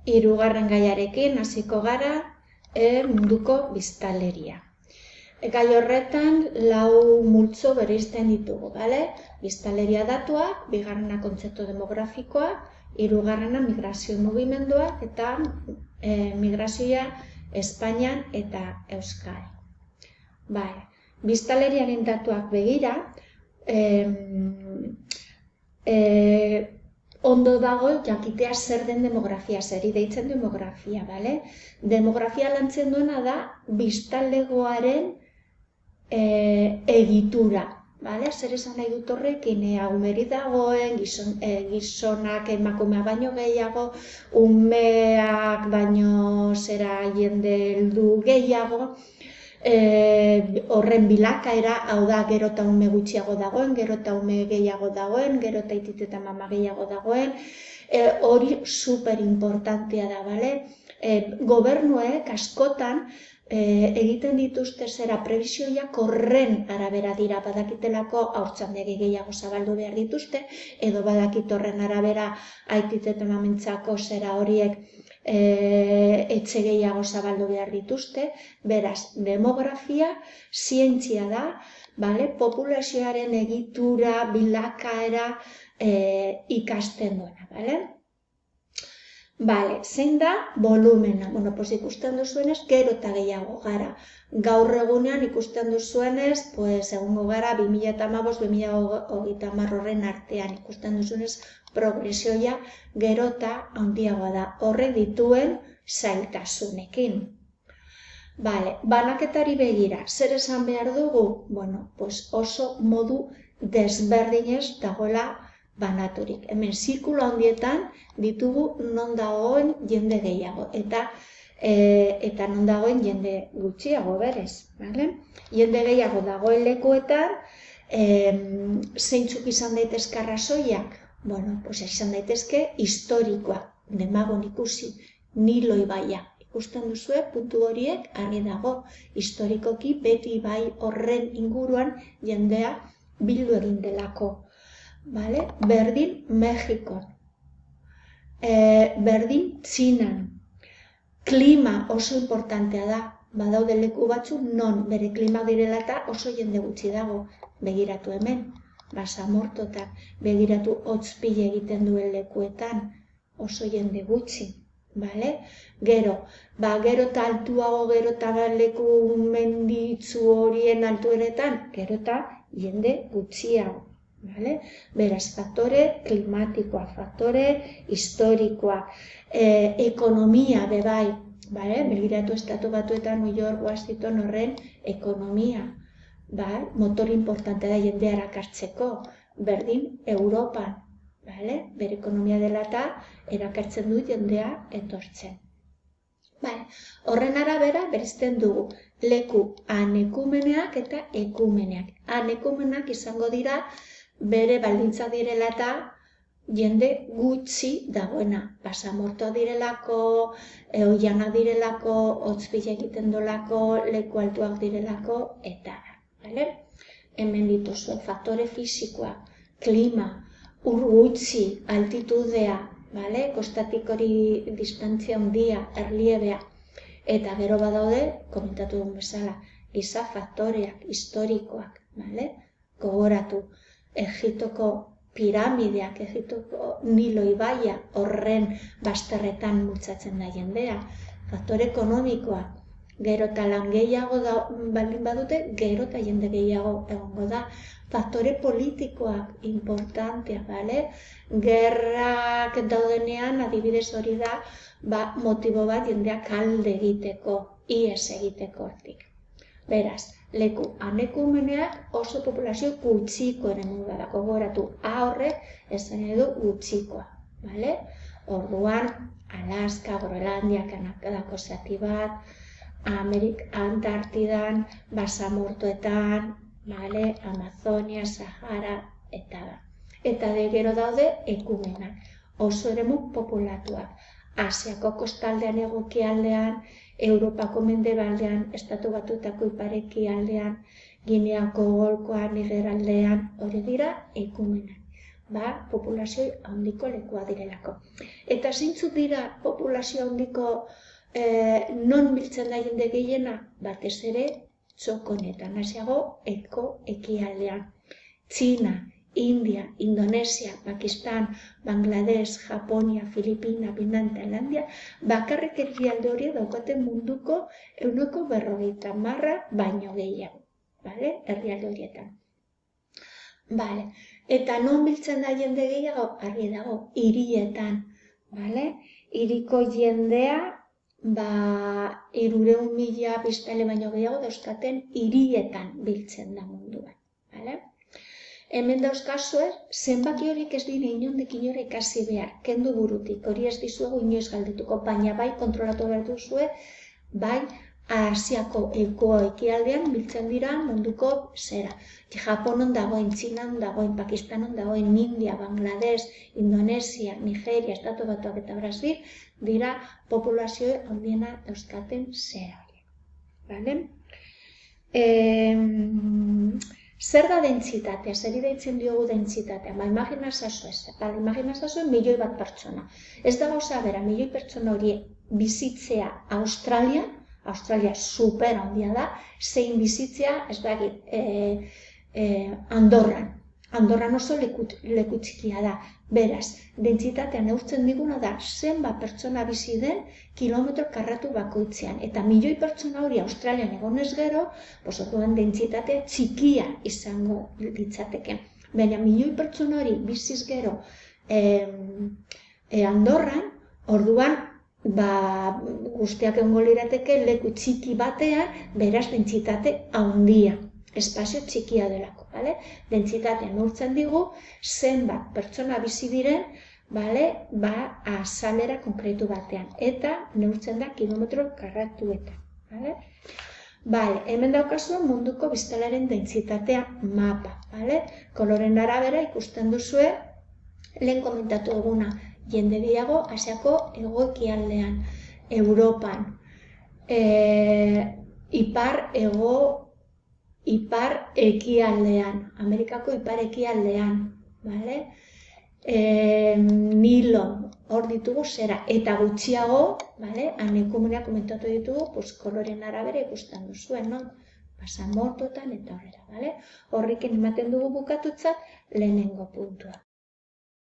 Hirugarren gaiarekin hasiko gara, munduko biztanleria. Gai horretan 4 multzo bereizten ditugu, bale? Biztanleria datuak, bigarrena kontzeptu demografikoak, hirugarrena migrazio mugimenduak eta migrazioa Espainian eta Euskal. Biztanleriaren datuak begira, ondo dago jakitea zer den demografia, zeri deitzen demografia, bale? Demografia lantzen duena da biztanlegoaren egitura, bale? Zer esan nahi dut horrekin, umeri dagoen, gizonak emakumea baino gehiago, umeak baino jende heldu gehiago, horren bilakaera, hau da, gero eta ume gutxiago dagoen, gero eta ume gehiago dagoen, gero eta aitit eta mama gehiago dagoen, hori superimportantea da, bale? Gobernuek askotan egiten dituzte prebisioiak horren arabera dira, badakitelako haurtzaindegi gehiago zabaldu behar dituzte, edo badakit horren arabera aitit eta mamentzako horiek etxe gehiago zabaldu behar dituzte. Beraz, demografia zientzia da, populazioaren egitura, bilakaera ikasten duena, bale? Zein da volumena? Ikusten duzuenez, gero eta gehiago gara. Gaur egunean ikusten duzuenez, egongo gara 2015-2030 horren artean ikusten duzuenez, progresioa gero eta handiagoa da. Horrek dituen zailtasunekin. Banaketari begira, zer esan behar dugu? Oso modu desberdinez dagoela banaturik. Hemen zirkulo handietan ditugu non dagoen jende gehiago eta non dagoen jende gutxiago berez. Jende gehiago dagoen lekuetan, zeintzuk izan daitezke arrazoiak? Izan daitezke historikoak, demagun ikusi, Nilo ibaia. Ikusten duzue, puntu horiek argi dago, historikoki beti ibai horren inguruan jendea bildu egin delako. Berdin Mexikon, berdin Txinan. Klima oso importantea da, badaude leku batzuk non bere klima direla eta oso jende gutxi dago. Begiratu hemen, basamortotan, begiratu hotzpile egiten duen lekuetan, oso jende gutxi. Gero eta altuago, gero eta leku menditzu horien altueretan, gero eta jende gutxiago. Beraz, faktore klimatikoa, faktore historikoa, ekonomia bebai, begiratu estatu batuetan New York, Washington horren ekonomia, motor importante da jendea erakartzeko, berdin Europan, bere ekonomia dela eta erakartzen du jendea etortzen. Horren arabera bereizten dugu leku anekumeneak eta ekumeneak. Anekumenak izango dira bere baldintza direla eta jende gutxi dagoena. Basamortoa direlako, oianak direlako, hotzpila egiten dolako, leku altuak direlako, eta. Hemen dituzue faktore fisikoa, klima, ur gutxi, altitudea, kostatik hori distantzia handia, erliebea, eta gero badaude, komentatu duen bezala, giza faktoreak, historikoak, gogoratu, Egiptoko piramideak, Egiptoko Nilo ibaia horren bazterretan multzatzen da jendea, faktore ekonomikoak, gero eta lan gehiago baldin badute, gero eta jende gehiago egongo da. Faktore politikoak, importantea, gerrak daudenean, adibidez hori da, motibo bat jendeak alde egiteko, ihes egiteko hortik. Beraz, leku anekumeneak oso populazio gutxiko eremu da, gogoratu, horrek esan edo gutxikoa. Orduan, Alaska, Groenlandia, Kanadako zati bat, Antartidan, basamortoetan, Amazonia, Sahara, eta gero daude ekumenak, oso eremu populatuak. Asiako kostaldean egokialdean, Europako mendebaldean, Estatu Batuetako iparekialdean, Gineako golkoan, Nigeraldean, hori dira ekumenak. populazio handiko lekua direlako. Eta zeintzuk dira populazio handiko non biltzen da jende gehiena? Batez ere, txokonetan, hasiago ekialdean. Txina, India, Indonesia, Pakistan, Bangladesh, Japonia, Filipina, Vietnam, Tailandia, bakarrik herrialde hori daukate munduko 50% baino gehiago, herrialde horietan. Eta non biltzen da jende gehiago? Argi dago, hirietan. Hiriko jendea, 300.000 biztanle baino gehiago dauzkaten hirietan biltzen da munduan. Hemen dauzkazue, zenbaki horiek ez dira inondik inora ikasi behar, kendu burutik, hori ez dizuegu inoiz galdetuko, baina bai kontrolatu behar duzue, bai Asiako ekialdean biltzen dira munduko zera. Japonon dagoen, Txinan dagoen, Pakistanon dagoen, India, Bangladesh, Indonesia, Nigeria, Estatu Batuak eta Brasil dira populazio handiena dauzkaten zera horiek. Zer da dentsitatea? Zeri deitzen diogu dentsitatea? Imaginazazue, milioi bat pertsona. Ez da gauza bera, milioi pertsona hori bizitzea Australia super handia da, zein bizitzea, ez dakit, Andorran. Andorran oso leku txikia da. Beraz, dentsitatea neurtzen diguna da zenbat pertsona bizi den kilometro karratu bakoitzean. Eta milioi pertsona hori Australian egonez gero, orduan dentsitate txikia izango litzateke. Baina milioi pertsona hori biziz gero Andorran, orduan guztiak egongo lirateke leku txiki batean, beraz dentsitate handia, espazio txikia delako. Dentsitatea neurtzen digu, zenbat pertsona bizi diren, azalera konkretu batean, eta neurtzen da kilometro karratuetan. Hemen daukazue munduko biztanlearen dentsitatea mapa. Koloren arabera ikusten duzue, lehen komentatu duguna, jende gehiago Asiako hego-ekialdean, Europan, ipar-ekialdean, Amerikako ipar-ekialdean, Nilon, hor ditugu zera, eta gutxiago, anekumenak komentatu ditugu, koloren arabera ikusten duzuen, pasamortotan eta horrela. Horrekin ematen dugu bukatutzat lehenengo puntua.